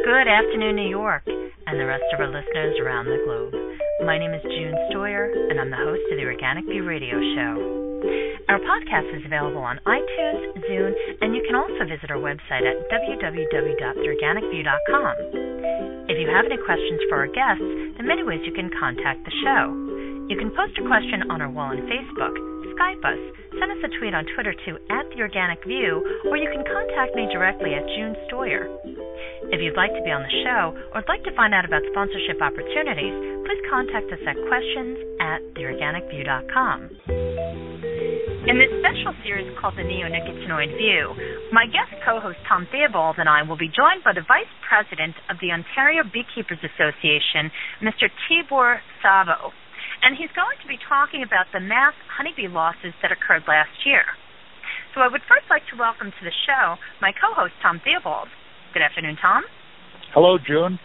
Good afternoon, New York, and the rest of our listeners around the globe. My name is June Stoyer, and I'm the host of the Organic Bee Radio Show. Our podcast is available on iTunes, Zune, and you can also visit our website at www.theorganicview.com. If you have any questions for our guests, there are many ways you can contact the show. You can post a question on our wall on Facebook, Skype us, send us a tweet on Twitter to @TheOrganicView, or you can contact me directly at June Stoyer. If you'd like to be on the show or would like to find out about sponsorship opportunities, please contact us at questions@theorganicview.com. In this special series called the Neonicotinoid View, my guest co-host Tom Theobald and I will be joined by the Vice President of the Ontario Beekeepers Association, Mr. Tibor Szabo, and he's going to be talking about the mass honeybee losses that occurred last year. So I would first like to welcome to the show my co-host Tom Theobald. Good afternoon, Tom. Hello, June.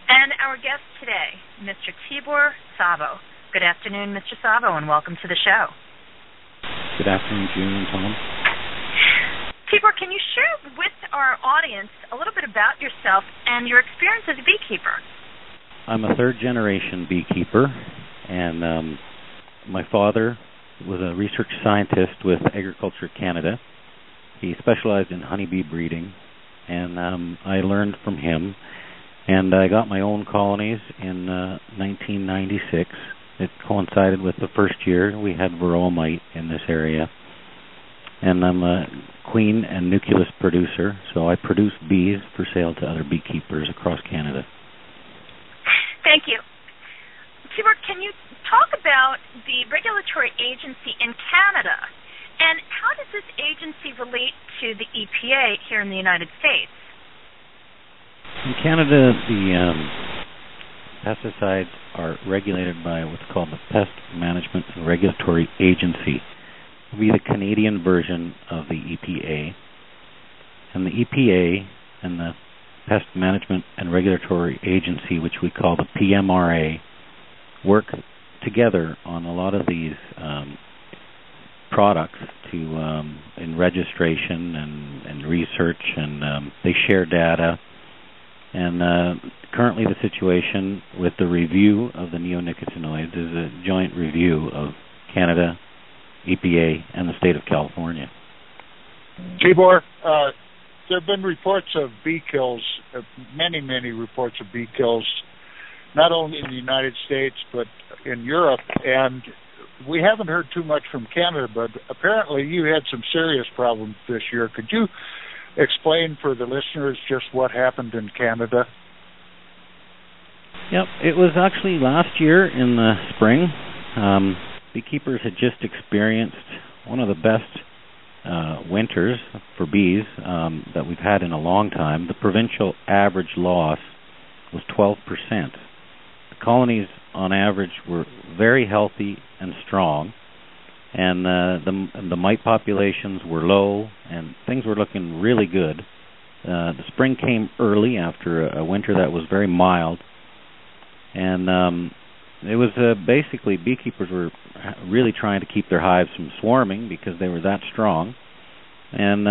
And our guest today, Mr. Tibor Szabo. Good afternoon, Mr. Szabo, and welcome to the show. Good afternoon, June and Tom. Tibor, can you share with our audience a little bit about yourself and your experience as a beekeeper? I'm a third-generation beekeeper, and my father was a research scientist with Agriculture Canada. He specialized in honeybee breeding, and I learned from him, and I got my own colonies in 1996. It coincided with the first year we had varroa mite in this area, and I'm a queen and nucleus producer, so I produce bees for sale to other beekeepers across Canada. Thank you. Tibor, can you talk about the regulatory agency in Canada, and how does this agency relate to the EPA here in the United States? In Canada, the pesticides are regulated by what's called the Pest Management and Regulatory Agency. It will be the Canadian version of the EPA. And the EPA and the Pest Management and Regulatory Agency, which we call the PMRA, work together on a lot of these products to in registration and research, and they share data. And currently the situation with the review of the neonicotinoids is a joint review of Canada, EPA, and the state of California. Tibor, there have been reports of bee kills, many reports of bee kills, not only in the United States but in Europe, and we haven't heard too much from Canada, but apparently you had some serious problems this year. Could you explain for the listeners just what happened in Canada? Yep, it was actually last year in the spring. Beekeepers had just experienced one of the best winters for bees that we've had in a long time. The provincial average loss was 12%. The colonies on average were very healthy and strong, and the mite populations were low, and things were looking really good. The spring came early after a winter that was very mild, and it was basically beekeepers were really trying to keep their hives from swarming because they were that strong. And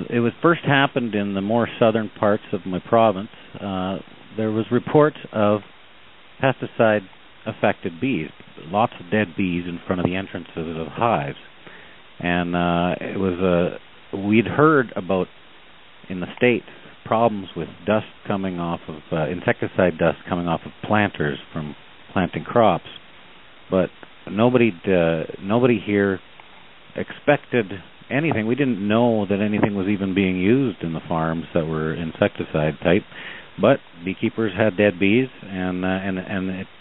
it was first happened in the more southern parts of my province. There was reports of pesticide-affected bees, lots of dead bees in front of the entrances of hives. And it was we'd heard about in the States problems with dust coming off of insecticide dust coming off of planters from planting crops, but nobody here expected anything. We didn't know that anything was even being used in the farms that were insecticide type, but beekeepers had dead bees, and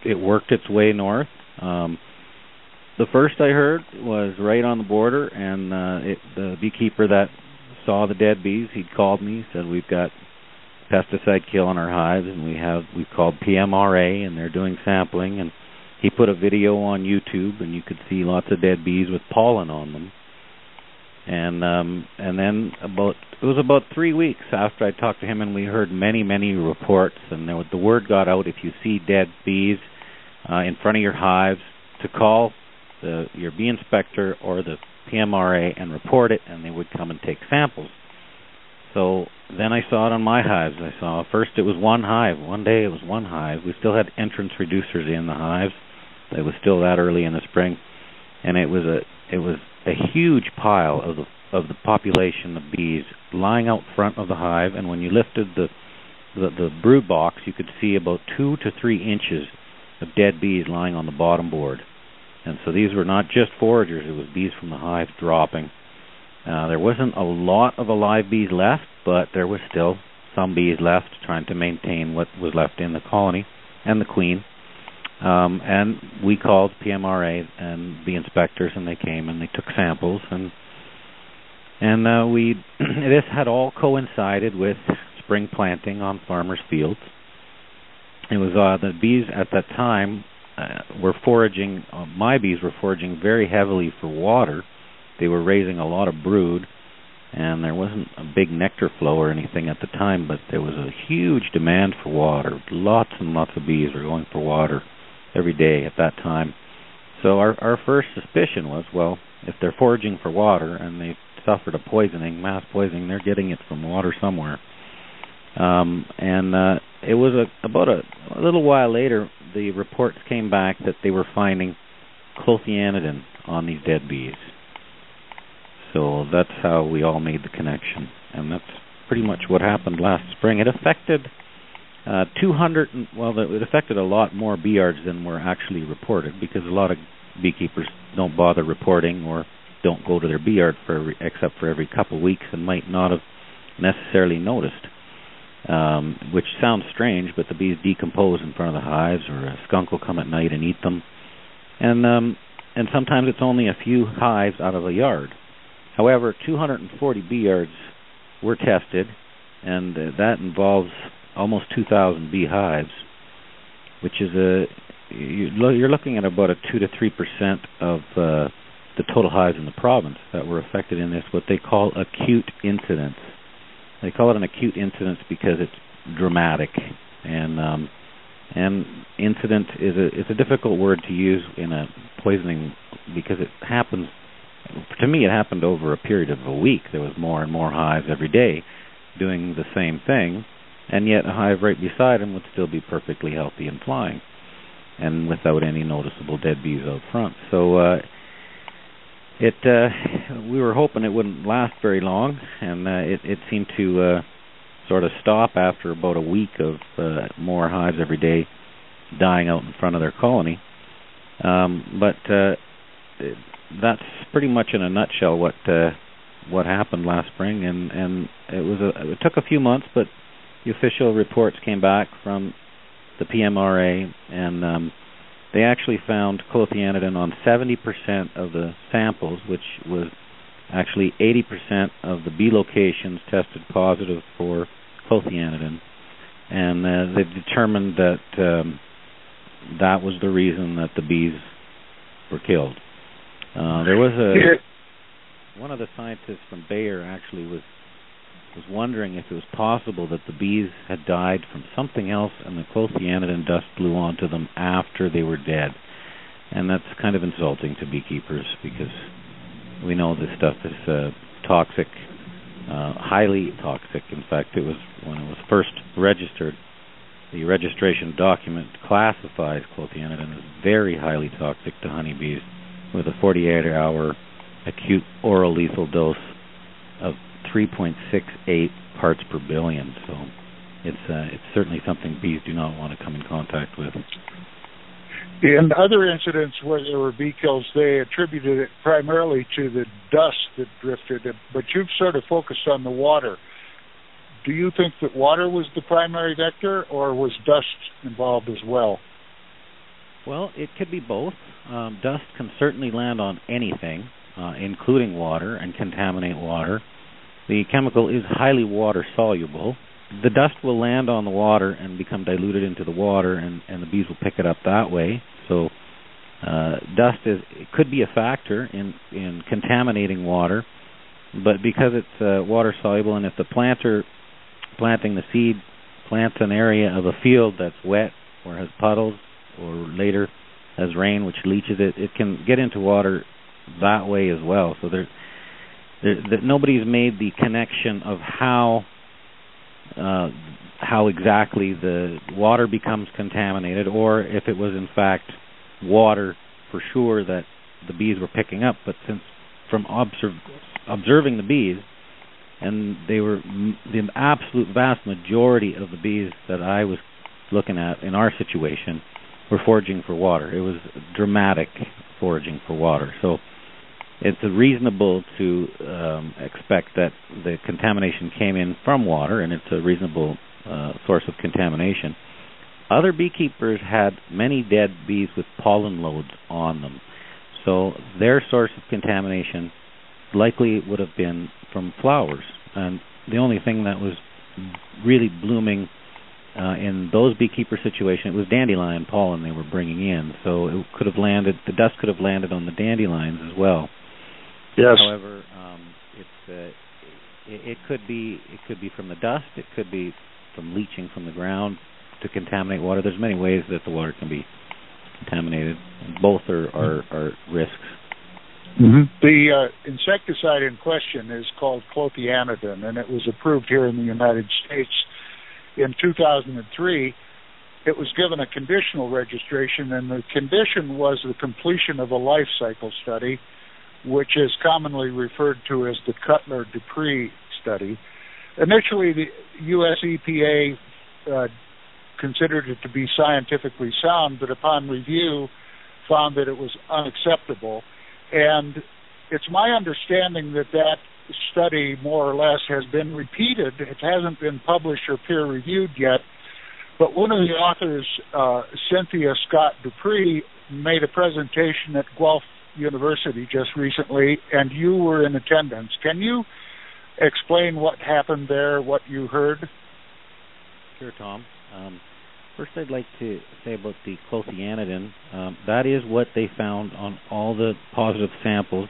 it worked its way north. The first I heard was right on the border, and the beekeeper that saw the dead bees, he'd called me, said, we've got pesticide kill in our hives, and we've called PMRA, and they're doing sampling. And he put a video on YouTube, and you could see lots of dead bees with pollen on them. And then it was about 3 weeks after I talked to him, and we heard many reports, and the word got out, if you see dead bees in front of your hives, to call your bee inspector or the PMRA and report it, and they would come and take samples. So then I saw it on my hives. I saw first it was one hive. One day it was one hive. We still had entrance reducers in the hives. It was still that early in the spring, and it was a huge pile of the population of bees lying out front of the hive. And when you lifted the brood box, you could see about 2 to 3 inches of dead bees lying on the bottom board. And so these were not just foragers; it was bees from the hive dropping. There wasn't a lot of alive bees left, but there was still some bees left trying to maintain what was left in the colony and the queen. And we called PMRA and the inspectors, and they came and they took samples, and this had all coincided with spring planting on farmers' fields. It was the bees at that time were foraging. My bees were foraging very heavily for water. They were raising a lot of brood, and there wasn't a big nectar flow or anything at the time, but there was a huge demand for water. Lots and lots of bees were going for water every day at that time. So our first suspicion was, well, if they're foraging for water and they suffered a poisoning, mass poisoning, they're getting it from water somewhere. It was about a little while later, the reports came back that they were finding Clothianidin on these dead bees. So that's how we all made the connection, and that's pretty much what happened last spring. It affected it affected a lot more bee yards than were actually reported, because a lot of beekeepers don't bother reporting or don't go to their bee yard except for every couple of weeks and might not have necessarily noticed, which sounds strange, but the bees decompose in front of the hives, or a skunk will come at night and eat them. And sometimes it's only a few hives out of a yard. However, 240 bee yards were tested, and that involves almost 2,000 bee hives, which is you're looking at about a 2 to 3% of the total hives in the province that were affected in this, what they call acute incidence. They call it an acute incidence because it's dramatic, and incident is a difficult word to use in a poisoning, because it happens. To me, it happened over a period of a week. There was more and more hives every day doing the same thing, and yet a hive right beside them would still be perfectly healthy and flying, and without any noticeable dead bees out front. So we were hoping it wouldn't last very long, and it seemed to sort of stop after about a week of more hives every day dying out in front of their colony. But that's pretty much in a nutshell what happened last spring, and it took a few months, but the official reports came back from the PMRA, and they actually found Clothianidin on 70% of the samples, which was actually 80% of the bee locations tested positive for Clothianidin, and they determined that that was the reason that the bees were killed. There was one of the scientists from Bayer actually was wondering if it was possible that the bees had died from something else and the Clothianidin dust blew onto them after they were dead. And that's kind of insulting to beekeepers, because we know this stuff is toxic, highly toxic. In fact, it was when it was first registered, the registration document classifies Clothianidin as very highly toxic to honeybees, with a 48-hour acute oral lethal dose of 3.68 parts per billion. So it's certainly something bees do not want to come in contact with. In other incidents where there were bee kills, they attributed it primarily to the dust that drifted, but you've sort of focused on the water. Do you think that water was the primary vector, or was dust involved as well? Well, it could be both. Dust can certainly land on anything, including water, and contaminate water. The chemical is highly water-soluble. The dust will land on the water and become diluted into the water, and the bees will pick it up that way. So dust could be a factor in contaminating water, but because it's water-soluble, and if the planter planting the seed plants an area of a field that's wet or has puddles, or later has rain which leaches it, it can get into water that way as well. So nobody's made the connection of how how exactly the water becomes contaminated, or if it was in fact water for sure that the bees were picking up. But since from observing the bees, and they were the absolute vast majority of the bees that I was looking at in our situation were foraging for water. It was dramatic foraging for water. So it's reasonable to expect that the contamination came in from water, and it's a reasonable source of contamination. Other beekeepers had many dead bees with pollen loads on them. So their source of contamination likely would have been from flowers. And the only thing that was really blooming in those beekeeper situations, it was dandelion pollen they were bringing in. So it could have landed, the dust could have landed on the dandelions as well. Yes. However, it could be from the dust. It could be from leaching from the ground to contaminate water. There's many ways that the water can be contaminated. Both are risks. Mm-hmm. The insecticide in question is called Clothianidin, and it was approved here in the United States in 2003. It was given a conditional registration, and the condition was the completion of a life cycle study, which is commonly referred to as the Cutler-Dupree study. Initially, the U.S. EPA considered it to be scientifically sound, but upon review found that it was unacceptable. And it's my understanding that that study, more or less, has been repeated. It hasn't been published or peer-reviewed yet, but one of the authors, Cynthia Scott Dupree, made a presentation at Guelph University just recently, and you were in attendance. Can you explain what happened there, what you heard? Sure, Tom. First, I'd like to say about the Clothianidin. That is what they found on all the positive samples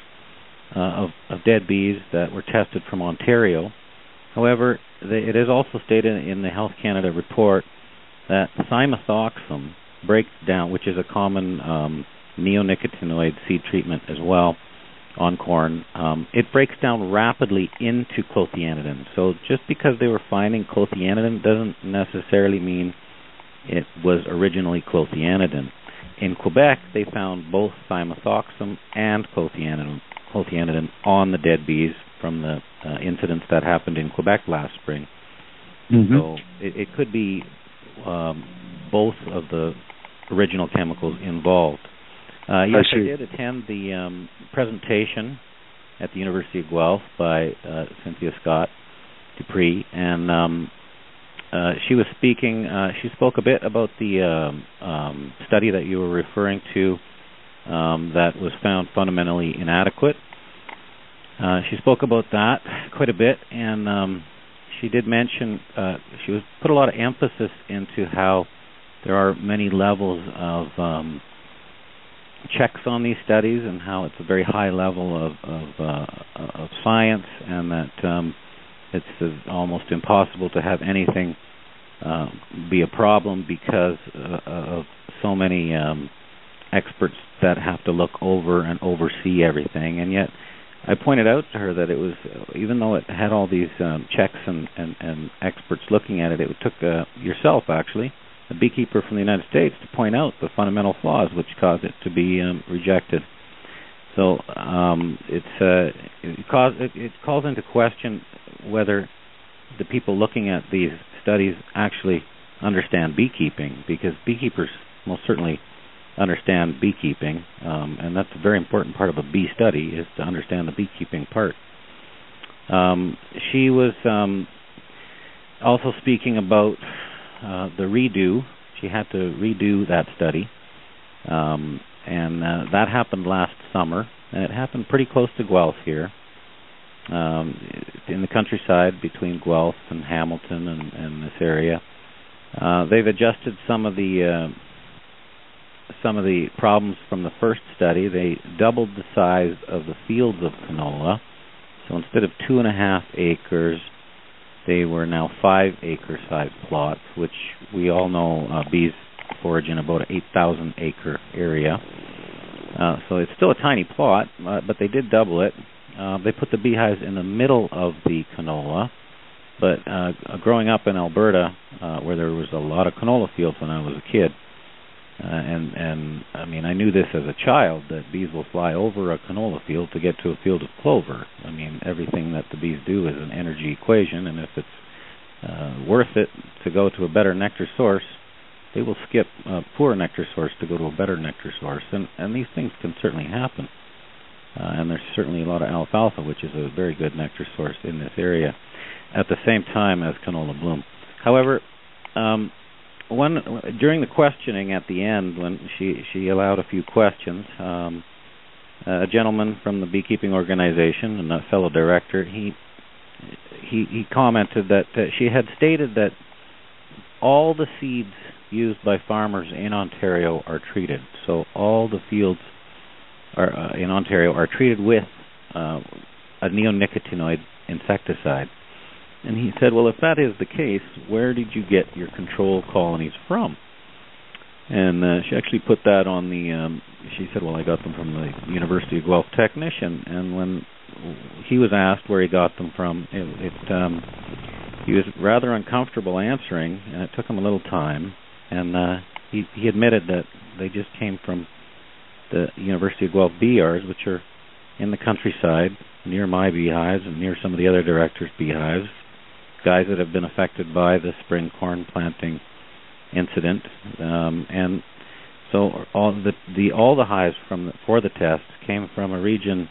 of dead bees that were tested from Ontario. However, it is also stated in the Health Canada report that thiamethoxam breaks down, which is a common neonicotinoid seed treatment as well on corn. It breaks down rapidly into Clothianidin. So just because they were finding Clothianidin doesn't necessarily mean it was originally Clothianidin. In Quebec, they found both thiamethoxam and Clothianidin on the dead bees from the incidents that happened in Quebec last spring. Mm-hmm. So it could be both of the original chemicals involved. Yes, I did attend the presentation at the University of Guelph by Cynthia Scott Dupree, and she was speaking. She spoke a bit about the study that you were referring to that was found fundamentally inadequate. She spoke about that quite a bit, and she did mention she put a lot of emphasis into how there are many levels of checks on these studies, and how it's a very high level of science, and that it's almost impossible to have anything be a problem because of so many experts that have to look over and oversee everything. And yet I pointed out to her that it was, even though it had all these checks and experts looking at it, it took yourself, actually, a beekeeper from the United States, to point out the fundamental flaws which caused it to be rejected. So it calls into question whether the people looking at these studies actually understand beekeeping, because beekeepers most certainly understand beekeeping, and that's a very important part of a bee study, is to understand the beekeeping part. She was also speaking about the redo. She had to redo that study, and that happened last summer, and it happened pretty close to Guelph here, in the countryside between Guelph and Hamilton and this area. They've adjusted some of the problems from the first study. They doubled the size of the fields of canola. So instead of 2.5 acres, they were now 5-acre size plots, which we all know bees forage in about an 8,000 acre area. So it's still a tiny plot, but they did double it. They put the beehives in the middle of the canola, But growing up in Alberta, where there was a lot of canola fields when I was a kid, and I mean, I knew this as a child, that bees will fly over a canola field to get to a field of clover. I mean, everything that the bees do is an energy equation, and if it's worth it to go to a better nectar source, they will skip a poor nectar source to go to a better nectar source. And these things can certainly happen. And there's certainly a lot of alfalfa, which is a very good nectar source in this area, at the same time as canola bloom. However, during the questioning at the end, when she allowed a few questions, a gentleman from the beekeeping organization and a fellow director, he commented that she had stated that all the seeds used by farmers in Ontario are treated. So all the fields in Ontario are treated with a neonicotinoid insecticide. And he said, well, if that is the case, where did you get your control colonies from? And she actually put that on the, she said, well, I got them from the University of Guelph technician. And when he was asked where he got them from, he was rather uncomfortable answering, and it took him a little time. And he admitted that they just came from the University of Guelph bee yards, which are in the countryside, near my beehives and near some of the other directors' beehives, guys that have been affected by the spring corn planting incident. And so all the hives for the test came from a region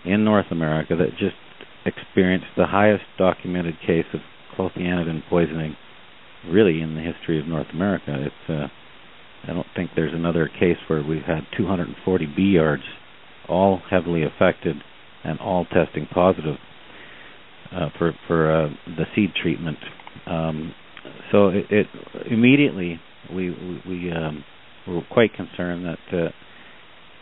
in North America that just experienced the highest documented case of Clothianidin poisoning really in the history of North America. It's I don't think there's another case where we've had 240 bee yards all heavily affected and all testing positive for the seed treatment. So it immediately we were quite concerned that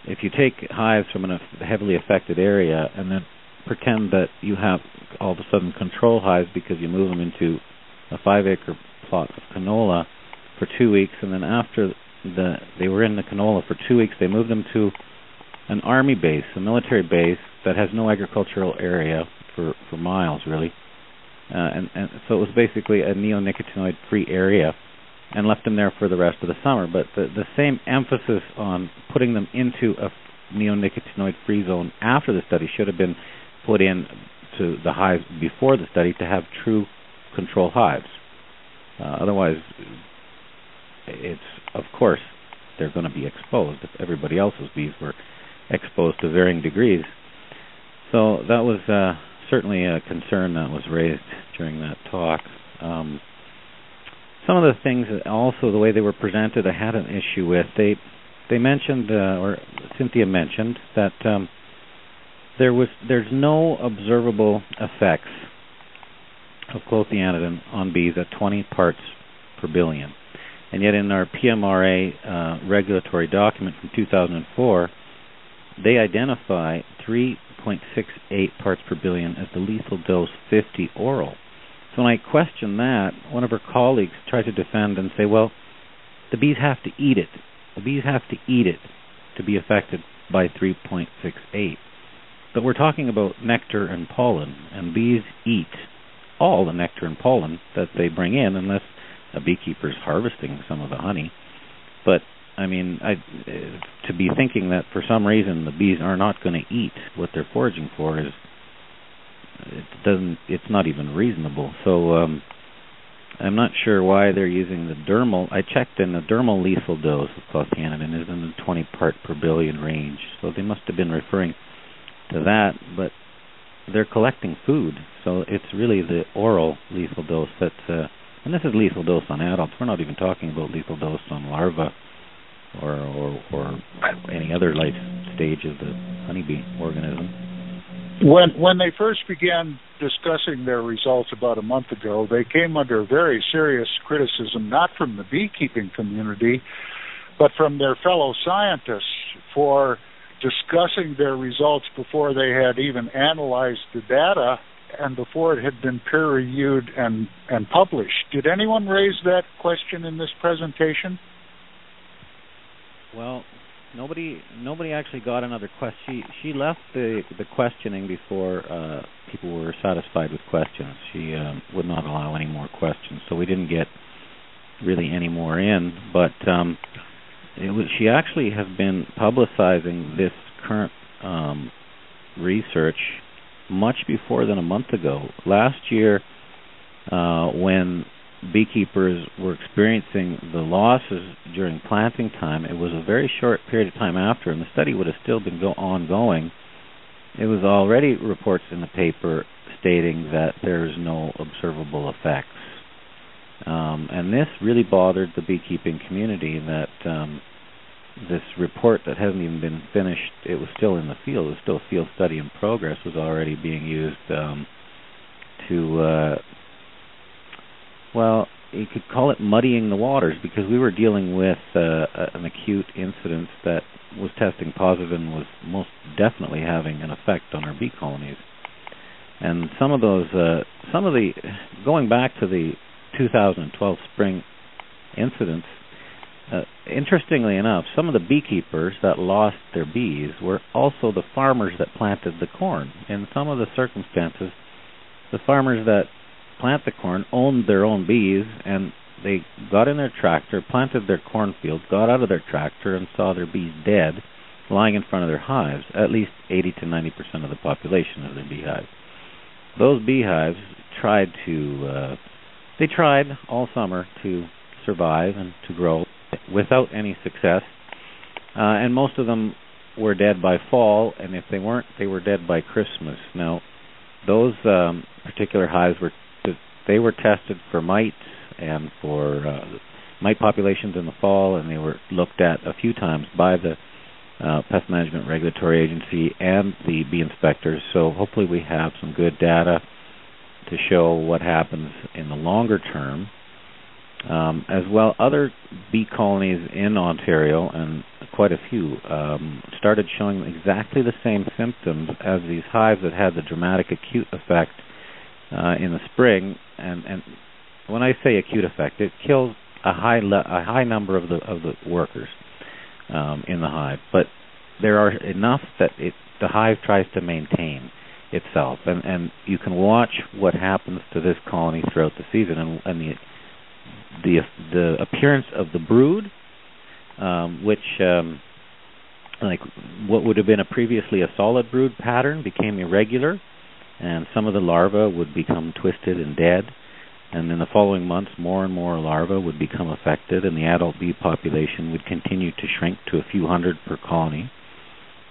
if you take hives from a heavily affected area and then pretend that you have all of a sudden control hives because you move them into a 5-acre plot of canola for 2 weeks, and then after they were in the canola for 2 weeks, they moved them to an army base, a military base that has no agricultural area for miles, really. And so it was basically a neonicotinoid-free area, and left them there for the rest of the summer. But the same emphasis on putting them into a neonicotinoid-free zone after the study should have been put in to the hives before the study to have true control hives. Otherwise, it's, of course, they're going to be exposed if everybody else's bees were exposed to varying degrees. So that was certainly a concern that was raised during that talk. Some of the things, also the way they were presented, I had an issue with. They mentioned, or Cynthia mentioned, that there's no observable effects of clothianidin on bees at 20 parts per billion. And yet in our PMRA regulatory document from 2004, they identify 3.68 parts per billion as the lethal dose 50 oral. So when I question that, one of her colleagues tried to defend and say, well, the bees have to eat it. The bees have to eat it to be affected by 3.68. But we're talking about nectar and pollen, and bees eat all the nectar and pollen that they bring in, unless a beekeeper's harvesting some of the honey. But I mean, to be thinking that for some reason the bees are not going to eat what they're foraging for it's not even reasonable. So I'm not sure why they're using the dermal. I checked, and the dermal lethal dose of clothianidin is in the 20 part per billion range. So they must have been referring to that, but they're collecting food, so it's really the oral lethal dose that's, and this is lethal dose on adults. We're not even talking about lethal dose on larvae or any other life stage of the honeybee organism. When they first began discussing their results about a month ago, they came under very serious criticism, not from the beekeeping community, but from their fellow scientists for discussing their results before they had even analyzed the data and before it had been peer-reviewed and published. Did anyone raise that question in this presentation? Well, Nobody actually got another question. She left the questioning before people were satisfied with questions. She would not allow any more questions, so we didn't get really any more in. But she actually has been publicizing this current research much before than a month ago. Last year, when beekeepers were experiencing the losses during planting time, it was a very short period of time after, and the study would have still been ongoing. It was already reports in the paper stating that there's no observable effects. And this really bothered the beekeeping community, that this report that hasn't even been finished, it was still in the field, it was still a field study in progress, was already being used to well, you could call it muddying the waters, because we were dealing with an acute incident that was testing positive and was most definitely having an effect on our bee colonies. And some of the going back to the 2012 spring incidents, interestingly enough, some of the beekeepers that lost their bees were also the farmers that planted the corn. In some of the circumstances, the farmers that plant the corn owned their own bees, and they got in their tractor, planted their cornfields, got out of their tractor, and saw their bees dead, lying in front of their hives, at least 80 to 90% of the population of their beehives. Those beehives tried all summer to survive and to grow without any success, and most of them were dead by fall, and if they weren't, they were dead by Christmas. Now, those particular hives were tested for mites and for mite populations in the fall, and they were looked at a few times by the Pest Management Regulatory Agency and the bee inspectors. So hopefully we have some good data to show what happens in the longer term. As well, other bee colonies in Ontario, and quite a few, started showing exactly the same symptoms as these hives that had the dramatic acute effect in the spring. And when I say acute effect, it kills a high number of the workers in the hive, but there are enough that the hive tries to maintain itself, and you can watch what happens to this colony throughout the season, and the appearance of the brood, which like what would have been previously a solid brood pattern, became irregular, and some of the larvae would become twisted and dead. And in the following months, more and more larvae would become affected, and the adult bee population would continue to shrink to a few hundred per colony.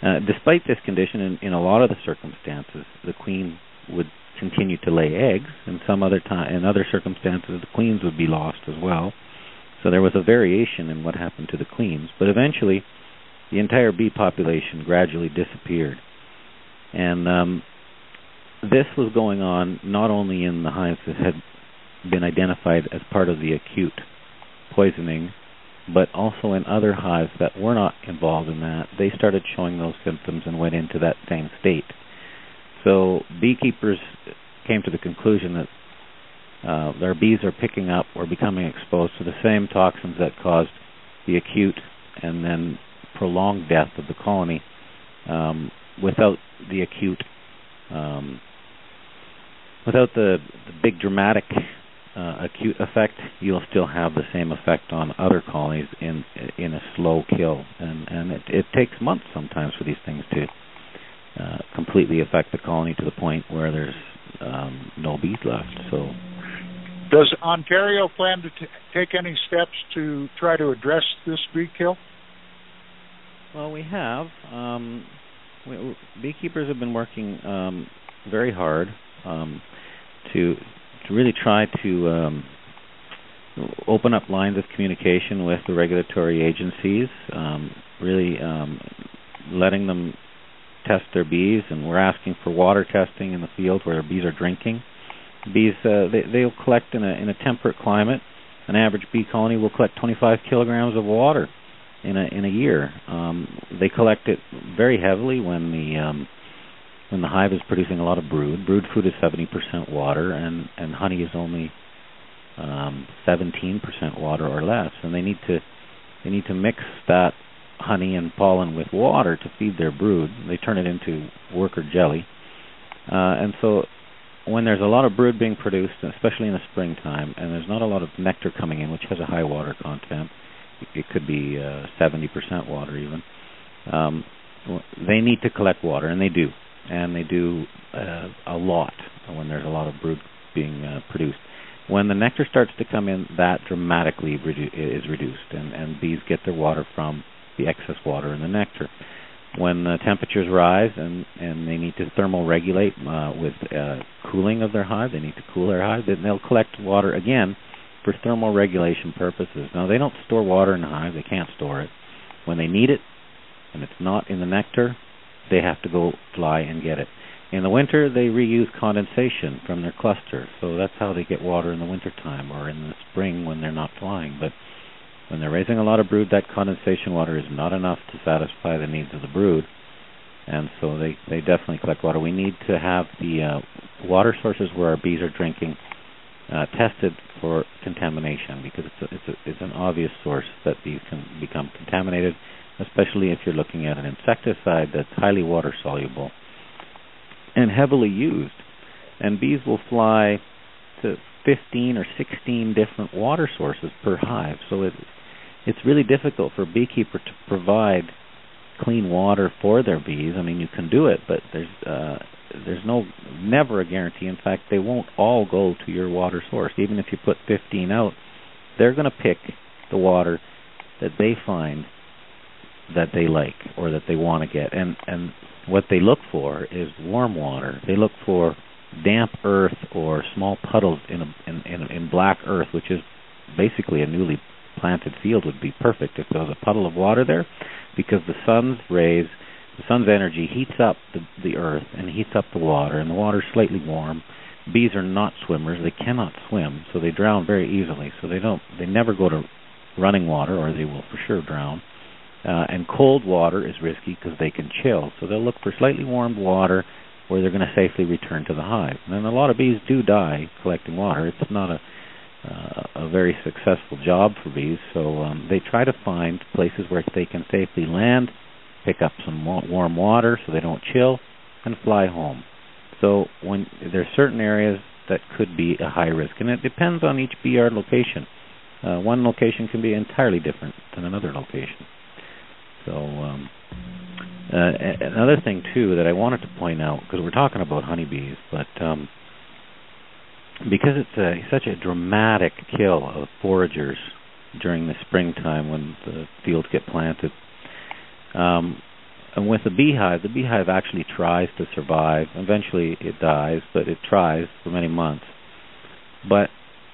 Despite this condition, in a lot of the circumstances, the queen would continue to lay eggs. In other circumstances, the queens would be lost as well. So there was a variation in what happened to the queens. But eventually, the entire bee population gradually disappeared. And this was going on not only in the hives that had been identified as part of the acute poisoning, but also in other hives that were not involved in that. They started showing those symptoms and went into that same state. So beekeepers came to the conclusion that their bees are picking up or becoming exposed to the same toxins that caused the acute and then prolonged death of the colony. Without the acute, without the big dramatic acute effect, you'll still have the same effect on other colonies in a slow kill, and it takes months sometimes for these things to completely affect the colony to the point where there's no bees left. So, does Ontario plan to take any steps to try to address this bee kill? Well, we have. Beekeepers have been working very hard to really try to open up lines of communication with the regulatory agencies, really letting them test their bees, and we're asking for water testing in the field where bees are drinking. Bees, they'll collect in a temperate climate. An average bee colony will collect 25 kilograms of water in a year. They collect it very heavily when the hive is producing a lot of brood. Brood food is 70% water, and honey is only 17% water or less. And they need to mix that honey and pollen with water to feed their brood. They turn it into worker jelly. And so when there's a lot of brood being produced, especially in the springtime, and there's not a lot of nectar coming in, which has a high water content, it could be 70% water even, they need to collect water, and they do. And they do a lot when there's a lot of brood being produced. When the nectar starts to come in, that dramatically is reduced, and bees get their water from the excess water in the nectar. When the temperatures rise and they need to thermoregulate with cooling of their hive, they need to cool their hive, then they'll collect water again for thermoregulation purposes. Now, they don't store water in the hive. They can't store it. When they need it and it's not in the nectar, they have to go fly and get it. In the winter, they reuse condensation from their cluster, so that's how they get water in the wintertime or in the spring when they're not flying. But when they're raising a lot of brood, that condensation water is not enough to satisfy the needs of the brood, and so they definitely collect water. We need to have the water sources where our bees are drinking tested for contamination, because it's an obvious source that bees can become contaminated, especially if you're looking at an insecticide that's highly water-soluble and heavily used. And bees will fly to 15 or 16 different water sources per hive, so it's really difficult for a beekeeper to provide clean water for their bees. I mean, you can do it, but there's never a guarantee. In fact, they won't all go to your water source. Even if you put 15 out, they're going to pick the water that they find that they like or that they want to get. And what they look for is warm water. They look for damp earth or small puddles in black earth, which is basically a newly planted field would be perfect if there was a puddle of water there, because the sun's rays, the sun's energy heats up the earth and heats up the water, and the water's slightly warm. Bees are not swimmers. They cannot swim, so they drown very easily. So they never go to running water, or they will for sure drown. And cold water is risky because they can chill. So they'll look for slightly warmed water where they're going to safely return to the hive. And then a lot of bees do die collecting water. It's not a very successful job for bees. So they try to find places where they can safely land, pick up some warm water so they don't chill, and fly home. So when there's certain areas that could be a high risk, and it depends on each bee yard location. One location can be entirely different than another location. So another thing, too, that I wanted to point out, because we're talking about honeybees, but because it's such a dramatic kill of foragers during the springtime when the fields get planted, and with the beehive actually tries to survive. Eventually it dies, but it tries for many months. But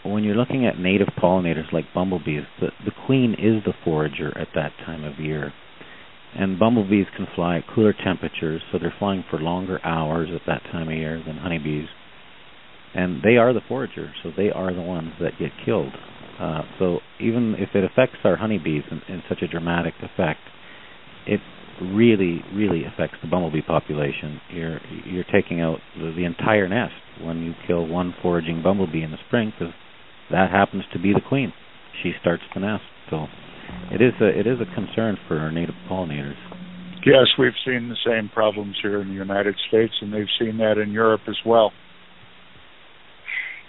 when you're looking at native pollinators like bumblebees, the queen is the forager at that time of year. And bumblebees can fly at cooler temperatures, so they're flying for longer hours at that time of year than honeybees. And they are the foragers, so they are the ones that get killed. So even if it affects our honeybees in such a dramatic effect, it really, really affects the bumblebee population. You're taking out the entire nest when you kill one foraging bumblebee in the spring, because that happens to be the queen. She starts the nest. So it is a concern for our native pollinators. Yes, we've seen the same problems here in the United States, and they've seen that in Europe as well.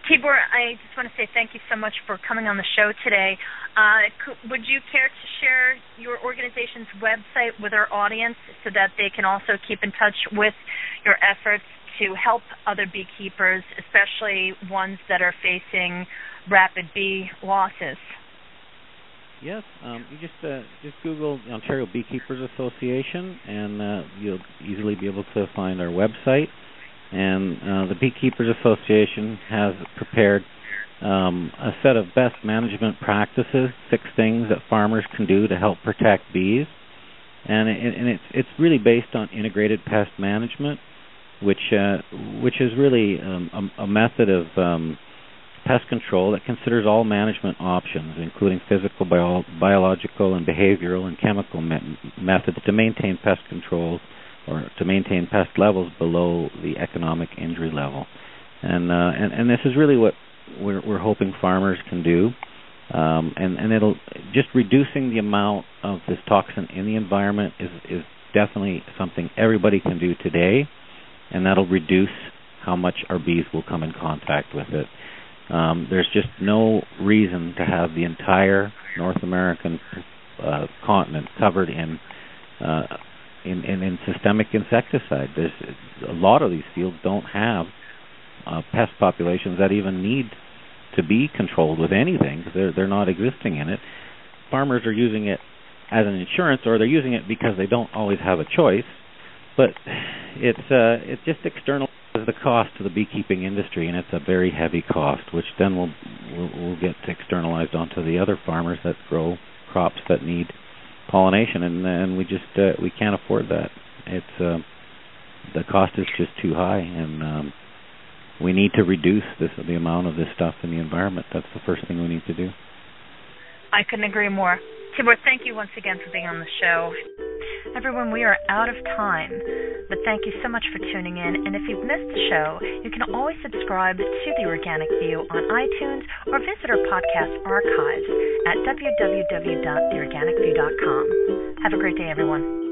Tibor, I just want to say thank you so much for coming on the show today. Would you care to share your organization's website with our audience so that they can also keep in touch with your efforts to help other beekeepers, especially ones that are facing rapid bee losses? Yes, you just Google the Ontario Beekeepers Association, and you'll easily be able to find our website. And the Beekeepers Association has prepared a set of best management practices, 6 things that farmers can do to help protect bees. And it's really based on integrated pest management, which is really a method of pest control that considers all management options, including physical, biological, and behavioral and chemical methods to maintain pest controls or to maintain pest levels below the economic injury level. And this is really what we're hoping farmers can do. And it'll just reducing the amount of this toxin in the environment is definitely something everybody can do today, and that'll reduce how much our bees will come in contact with it. There's just no reason to have the entire North American continent covered in systemic insecticide. There's a lot of these fields don't have pest populations that even need to be controlled with anything. They're not existing in it. Farmers are using it as an insurance, or they're using it because they don't always have a choice. But it just externalizes the cost to the beekeeping industry, and it's a very heavy cost, which then will get externalized onto the other farmers that grow crops that need pollination, and we can't afford that. It's the cost is just too high, and we need to reduce the amount of this stuff in the environment. That's the first thing we need to do. I couldn't agree more. Tibor, thank you once again for being on the show. Everyone, we are out of time, but thank you so much for tuning in. And if you've missed the show, you can always subscribe to The Organic View on iTunes or visit our podcast archives at www.theorganicview.com. Have a great day, everyone.